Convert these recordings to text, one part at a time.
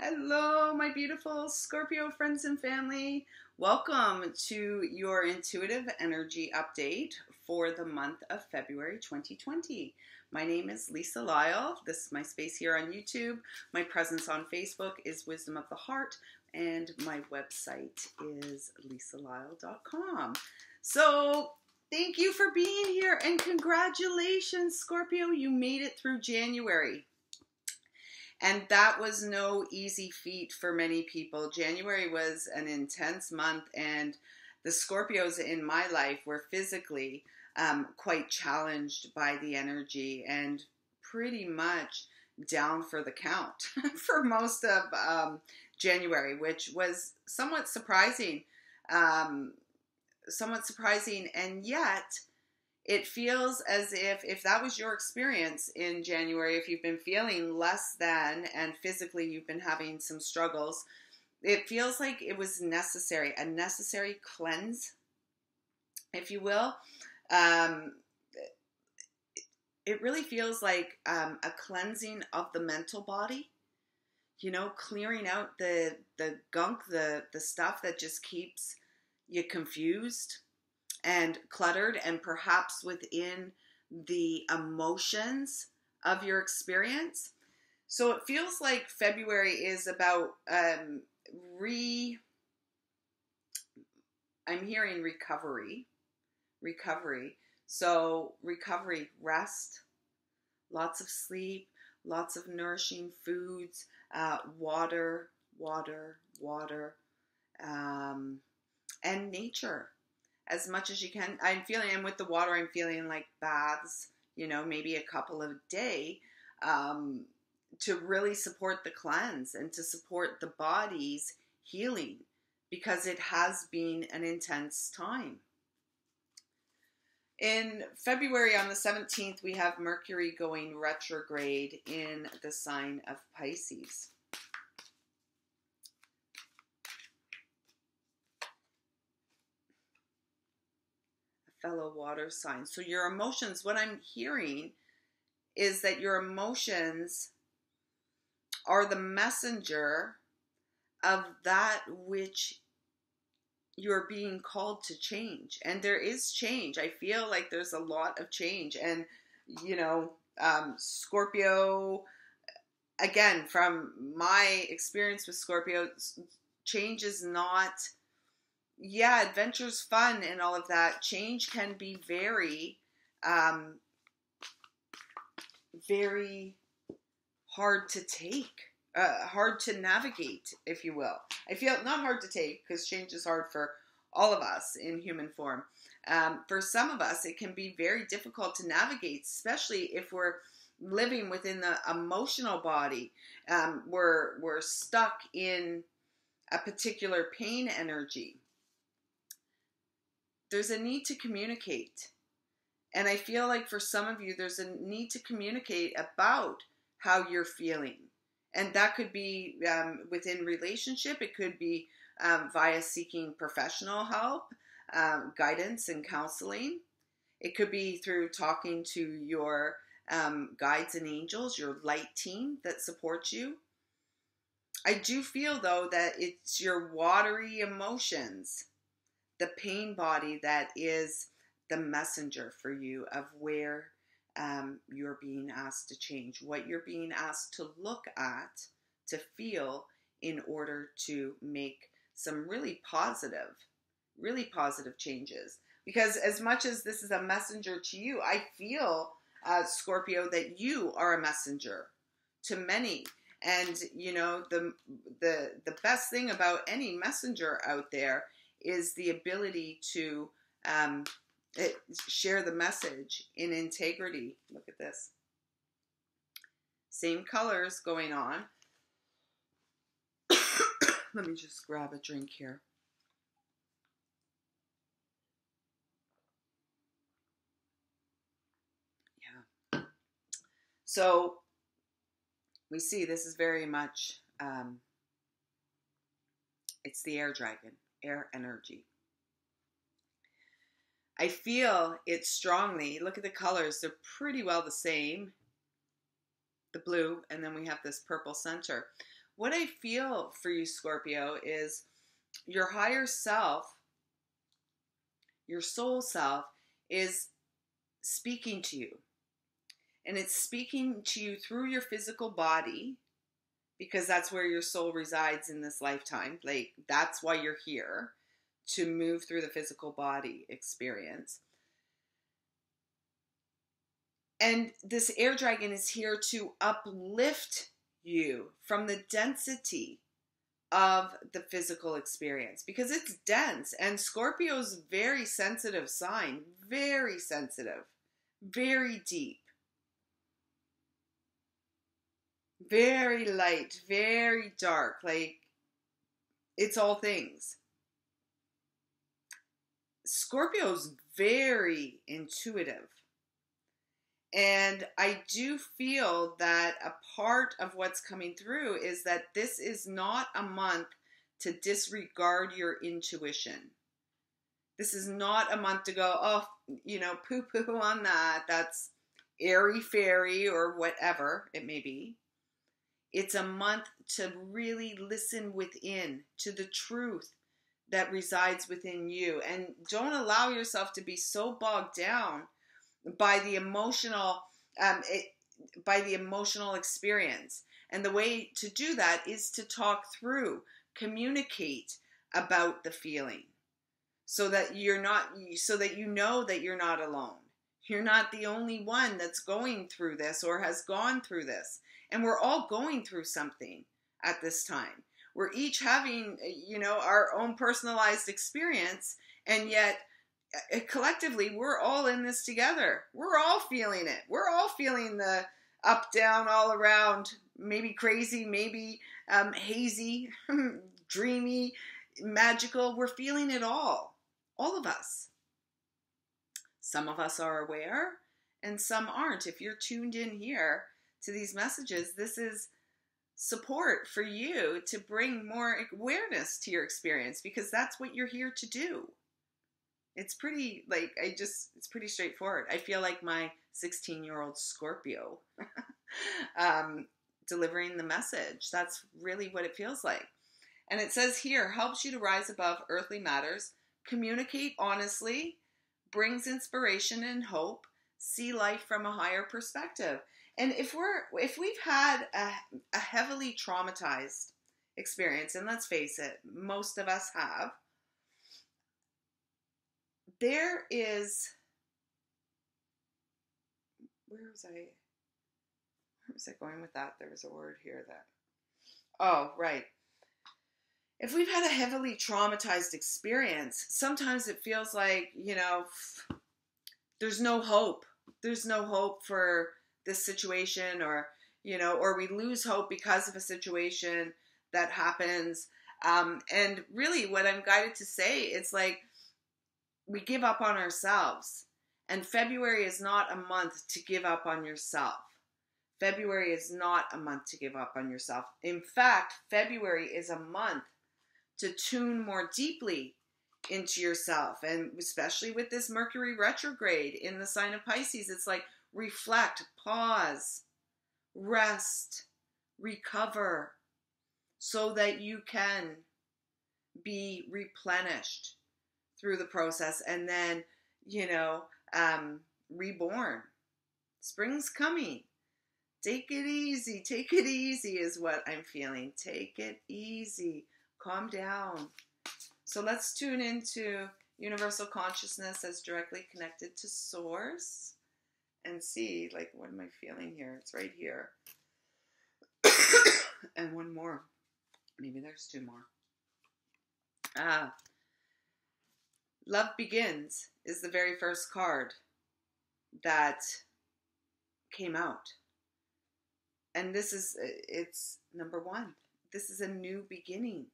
Hello, my beautiful Scorpio friends and family. Welcome to your intuitive energy update for the month of February 2020. My name is Lisa Lyle. This is my space here on YouTube. My presence on Facebook is Wisdom of the Heart, and my website is lisalyle.com. So, thank you for being here, and congratulations, Scorpio. You made it through January. And that was no easy feat for many people. January was an intense month, and the Scorpios in my life were physically quite challenged by the energy and pretty much down for the count for most of January, which was somewhat surprising. And yet it feels as if that was your experience in January, if you've been feeling less than and physically you've been having some struggles, it feels like it was necessary, a necessary cleanse, if you will. It really feels like a cleansing of the mental body, you know, clearing out the gunk, the stuff that just keeps you confused and cluttered, and perhaps within the emotions of your experience. So it feels like February is about I'm hearing recovery. So recovery, rest, lots of sleep, lots of nourishing foods, water, and nature. As much as you can. I'm with the water, I'm feeling like baths, you know, maybe a couple a day, to really support the cleanse and to support the body's healing, because it has been an intense time. In February on the 17th, we have Mercury going retrograde in the sign of Pisces. Fellow water sign. So your emotions, what I'm hearing is that your emotions are the messenger of that which you're being called to change. And there is change. I feel like there's a lot of change. And, you know, Scorpio, again, from my experience with Scorpio, change is not... Yeah, adventure's fun and all of that. Change can be very, very hard to take, hard to navigate, if you will. I feel not hard to take, because change is hard for all of us in human form. For some of us, it can be very difficult to navigate, especially if we're living within the emotional body. We're stuck in a particular pain energy. There's a need to communicate. And I feel like for some of you, there's a need to communicate about how you're feeling. And that could be within relationship. It could be via seeking professional help, guidance and counseling. It could be through talking to your guides and angels, your light team that supports you. I do feel, though, that it's your watery emotions, the pain body, that is the messenger for you of where you're being asked to change, what you're being asked to look at, to feel, in order to make some really positive changes. Because as much as this is a messenger to you, I feel, Scorpio, that you are a messenger to many. And, you know, the best thing about any messenger out there is the ability to share the message in integrity. Look at this. Same colors going on. Let me just grab a drink here. Yeah. So we see this is very much, it's the air dragon. Air energy. I feel it strongly. Look at the colors. They're pretty well the same. The blue, and then we have this purple center. what I feel for you, Scorpio, is your higher self, your soul self, is speaking to you. And it's speaking to you through your physical body, because that's where your soul resides in this lifetime. Like, that's why you're here, to move through the physical body experience. And this air dragon is here to uplift you from the density of the physical experience, because it's dense. And Scorpio's very sensitive sign, very sensitive, very deep, very light, very dark. Like, it's all things. Scorpio's very intuitive. And I do feel that a part of what's coming through is that this is not a month to disregard your intuition. This is not a month to go, oh, poo-poo on that. That's airy-fairy or whatever it may be. It's a month to really listen within to the truth that resides within you. And don't allow yourself to be so bogged down by the emotional experience. And the way to do that is to talk through, communicate about the feeling, so that you know that you're not alone. You're not the only one that's going through this or has gone through this. And we're all going through something at this time. We're each having, our own personalized experience, and yet collectively, we're all in this together. We're all feeling it. We're all feeling the up, down, all around, maybe crazy, maybe hazy, dreamy, magical. We're feeling it all of us. Some of us are aware and some aren't. If you're tuned in here to these messages, this is support for you to bring more awareness to your experience, because that's what you're here to do. It's pretty, it's pretty straightforward. I feel like my 16-year-old Scorpio delivering the message. That's really what it feels like. And it says here, helps you to rise above earthly matters, communicate honestly, brings inspiration and hope, see life from a higher perspective. And if we've had a heavily traumatized experience, and let's face it, most of us have, there is, where was I going with that? There was a word here right. If we've had a heavily traumatized experience, sometimes it feels like, there's no hope. There's no hope for this situation, or we lose hope because of a situation that happens. And really what I'm guided to say, it's like, we give up on ourselves. And February is not a month to give up on yourself. February is not a month to give up on yourself. In fact, February is a month to tune more deeply into yourself. And especially with this Mercury retrograde in the sign of Pisces, it's like, reflect, pause, rest, recover, so that you can be replenished through the process, and then, reborn. Spring's coming. Take it easy is what I'm feeling. Take it easy. Calm down. So let's tune into universal consciousness as directly connected to source and see, what am I feeling here? It's right here. And one more. Maybe there's two more. Love Begins is the very first card that came out. And it's number one. This is a new beginning.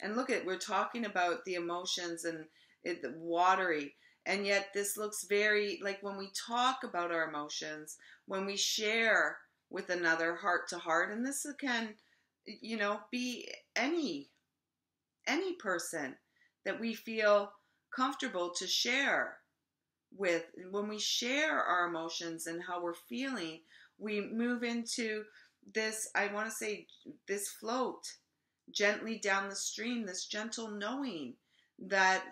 And look we're talking about the emotions and the watery. And yet this looks very, when we talk about our emotions, when we share with another heart to heart, and this can, be any person that we feel comfortable to share with. When we share our emotions and how we're feeling, we move into, this, I want to say, this float gently down the stream, this gentle knowing that,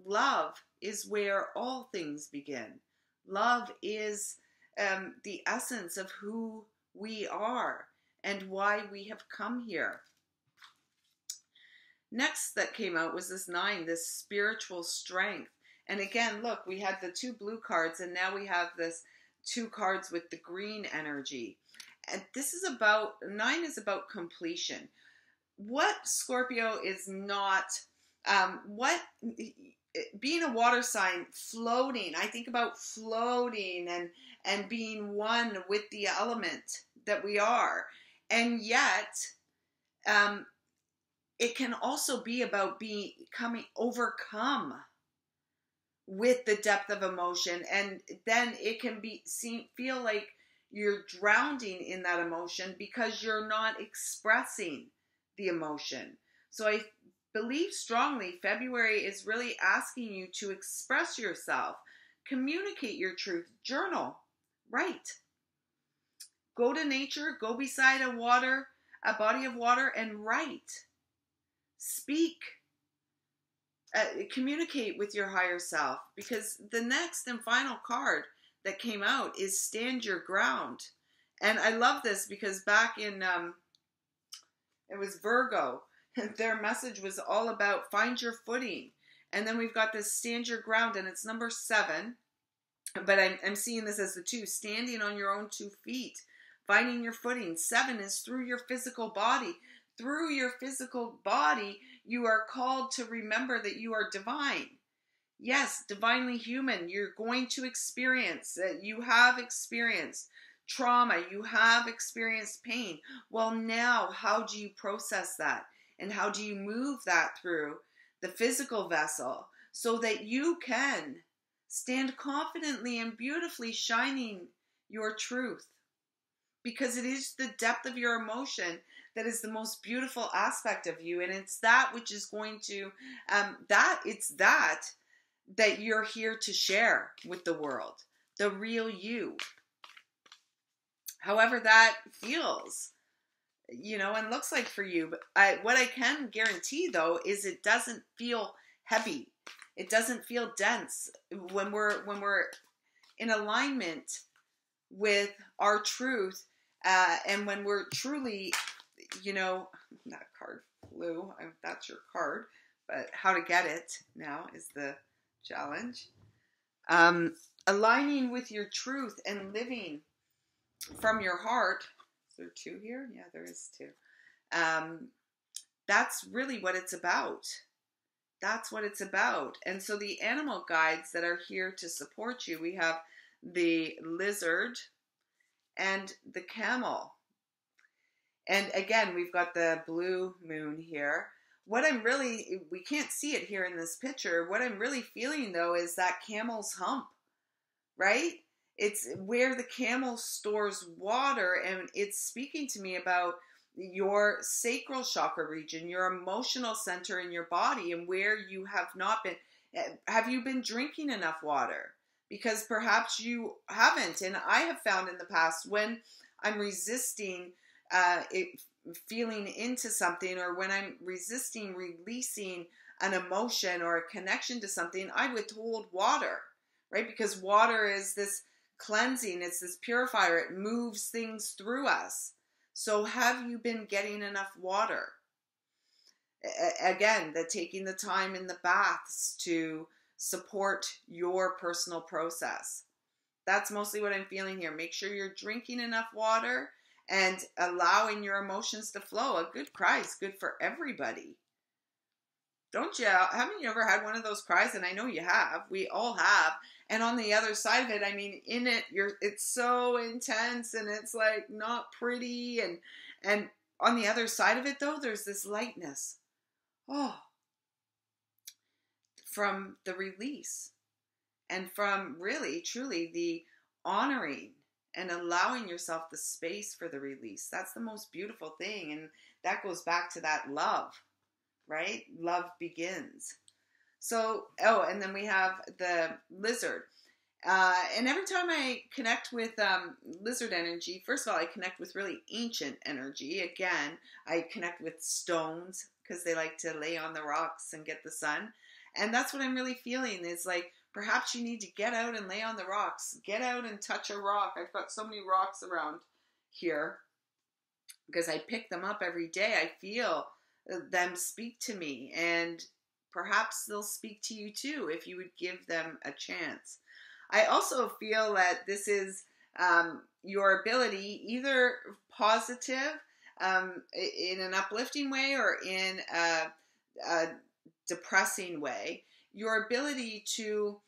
love is where all things begin. Love is the essence of who we are and why we have come here. Next that came out was this 9, this spiritual strength. And again, look, we had the 2 blue cards, and now we have this 2 cards with the green energy. And this is about, 9 is about completion. What Scorpio is not, being a water sign, floating. I think about floating and being one with the element that we are. And yet, it can also be about becoming overcome with the depth of emotion. And then it can feel like you're drowning in that emotion because you're not expressing the emotion. So I believe strongly February is really asking you to express yourself, communicate your truth, journal, write. Go to nature, go beside a body of water and write. Speak. Communicate with your higher self, because the next and final card that came out is stand your ground. And I love this because back in, it was Virgo, their message was all about find your footing. And then we've got this stand your ground, and it's number 7. But I'm seeing this as the 2, standing on your own 2 feet, finding your footing. 7 is through your physical body. Through your physical body, you are called to remember that you are divine. Yes, divinely human. You're going to experience, you have experienced trauma, you have experienced pain. Well, now, how do you process that? And how do you move that through the physical vessel so that you can stand confidently and beautifully shining your truth? Because it is the depth of your emotion that is the most beautiful aspect of you. And it's that which is going to, that you're here to share with the world. The real you. However that feels, and looks like for you. But what I can guarantee, though, is it doesn't feel heavy. It doesn't feel dense. When we're in alignment with our truth, and when we're truly, that card flew. That's your card. But how to get it now is the challenge. Aligning with your truth and living from your heart. Is there 2 here? Yeah, there is 2. That's really what it's about. That's what it's about. And so the animal guides that are here to support you, we have the lizard and the camel. And again, we've got the blue moon here. We can't see it here in this picture. What I'm really feeling, though, is that camel's hump, right? It's where the camel stores water, and it's speaking to me about your sacral chakra region, your emotional center in your body, and where you have not been. Have you been drinking enough water? Because perhaps you haven't. And I have found in the past when I'm resisting feeling into something, or when I'm resisting releasing an emotion or a connection to something, I withhold water, right? Because water is this cleansing, it's this purifier, it moves things through us. So have you been getting enough water? Again, taking the time in the baths to support your personal process. That's mostly what I'm feeling here. Make sure you're drinking enough water and allowing your emotions to flow. A good cry is good for everybody. Haven't you ever had one of those cries? And I know you have. We all have. And on the other side of it, I mean, in it, it's so intense and it's like not pretty. And on the other side of it, though, there's this lightness. Oh, from the release and from really, truly the honoring and allowing yourself the space for the release. That's the most beautiful thing. And that goes back to that love, right? Love begins. So, and then we have the lizard. And every time I connect with lizard energy, first of all, I connect with really ancient energy. Again, I connect with stones because they like to lay on the rocks and get the sun. And that's what I'm really feeling is like, perhaps you need to get out and lay on the rocks. Get out and touch a rock. I've got so many rocks around here because I pick them up every day. I feel them speak to me, and perhaps they'll speak to you too if you would give them a chance. I also feel that this is your ability, either positive in an uplifting way or in a depressing way, your ability to,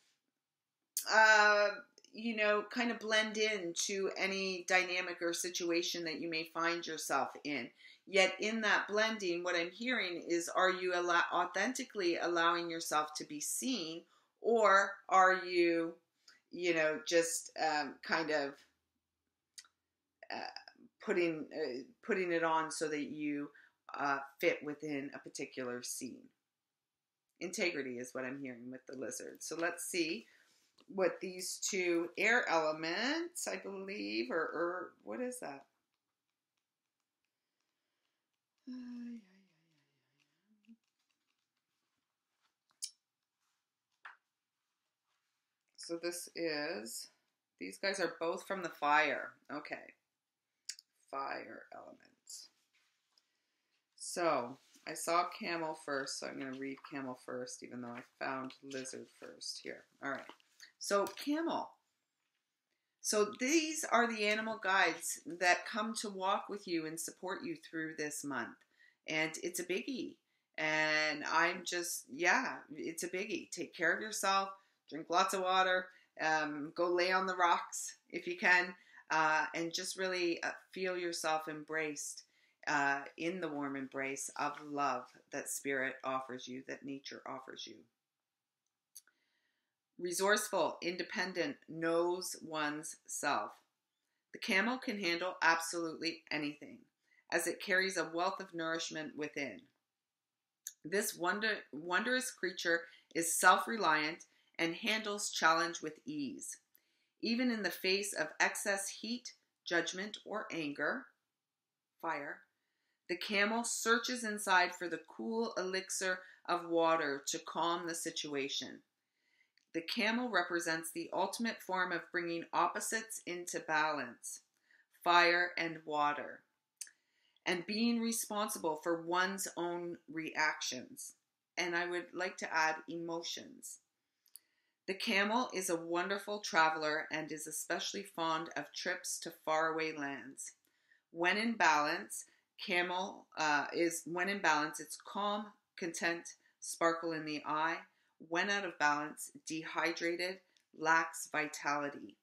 kind of blend into any dynamic or situation that you may find yourself in. Yet in that blending, what I'm hearing is, are you authentically allowing yourself to be seen, or are you just kind of putting it on so that you fit within a particular scene? Integrity is what I'm hearing with the lizard. So let's see what these two air elements, I believe, or what is that? So these guys are both from the fire. Okay. Fire elements. So I saw camel first, so I'm going to read camel first, even though I found lizard first here. All right. So camel. So these are the animal guides that come to walk with you and support you through this month. And it's a biggie. And I'm just, it's a biggie. Take care of yourself. Drink lots of water. Go lay on the rocks if you can. And just really feel yourself embraced in the warm embrace of love that spirit offers you, that nature offers you. Resourceful, independent, knows one's self. The camel can handle absolutely anything, as it carries a wealth of nourishment within. This wondrous creature is self-reliant and handles challenge with ease. Even in the face of excess heat, judgment, or anger, fire, the camel searches inside for the cool elixir of water to calm the situation. The camel represents the ultimate form of bringing opposites into balance, fire and water, and being responsible for one's own reactions. And I would like to add emotions. The camel is a wonderful traveler and is especially fond of trips to faraway lands. When in balance, it's calm, content, sparkle in the eye. When out of balance, dehydrated, lacks vitality.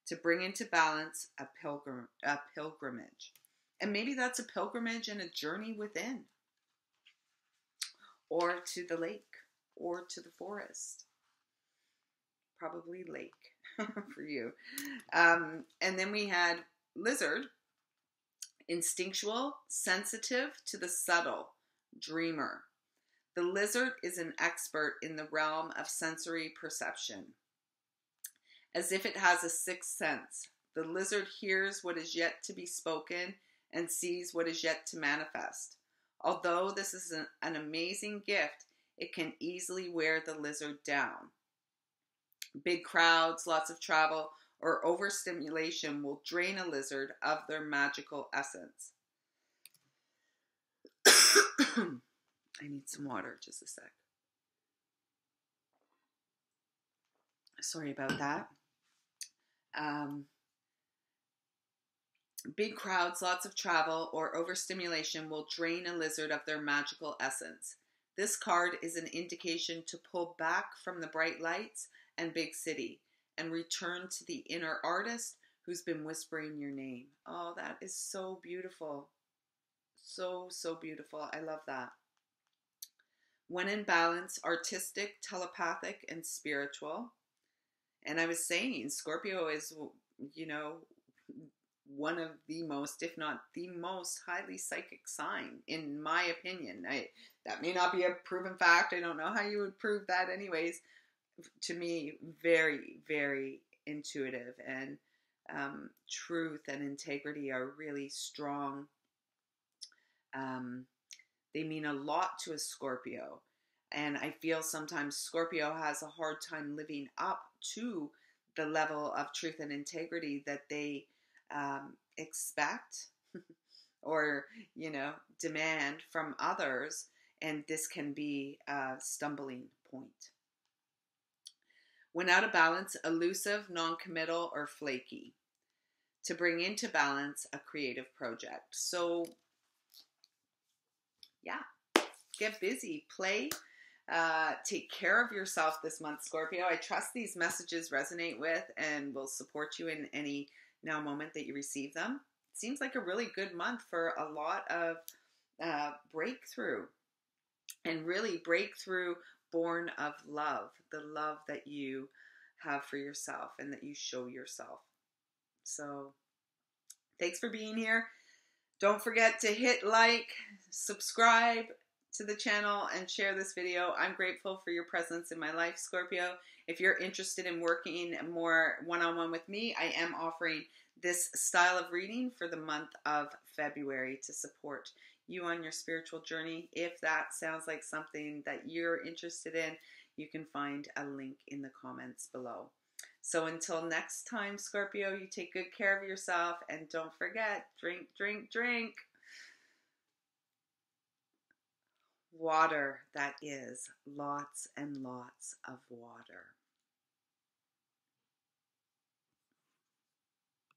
To bring into balance, a pilgrimage. And maybe that's a pilgrimage and a journey within. Or to the lake, or to the forest. Probably lake for you. And then we had lizard, instinctual, sensitive to the subtle, dreamer. The lizard is an expert in the realm of sensory perception. As if it has a sixth sense, the lizard hears what is yet to be spoken and sees what is yet to manifest. Although this is an amazing gift, it can easily wear the lizard down. Big crowds, lots of travel, or overstimulation will drain a lizard of their magical essence. I need some water, just a sec. Sorry about that. Big crowds, lots of travel, or overstimulation will drain a lizard of their magical essence. This card is an indication to pull back from the bright lights and big city and return to the inner artist who's been whispering your name. Oh, that is so beautiful. So, so beautiful. I love that. When in balance, artistic, telepathic, and spiritual. And I was saying, Scorpio is, one of the most, if not the most highly psychic sign, in my opinion. That may not be a proven fact. I don't know how you would prove that anyways. To me, very, very intuitive, and truth and integrity are really strong. They mean a lot to a Scorpio. And I feel sometimes Scorpio has a hard time living up to the level of truth and integrity that they expect or, demand from others. And this can be a stumbling point. When out of balance, elusive, non-committal, or flaky. To bring into balance a creative project. So, yeah, get busy, play, take care of yourself this month, Scorpio. I trust these messages resonate with and will support you in any now moment that you receive them. It seems like a really good month for a lot of breakthrough, and really breakthrough born of love, the love that you have for yourself and that you show yourself. So thanks for being here. Don't forget to hit like, subscribe to the channel, and share this video. I'm grateful for your presence in my life, Scorpio. If you're interested in working more one-on-one with me, I am offering this style of reading for the month of February to support you on your spiritual journey. If that sounds like something that you're interested in, you can find a link in the comments below. So until next time, Scorpio, you take good care of yourself, and don't forget, drink, drink, drink. Water, that is, lots and lots of water.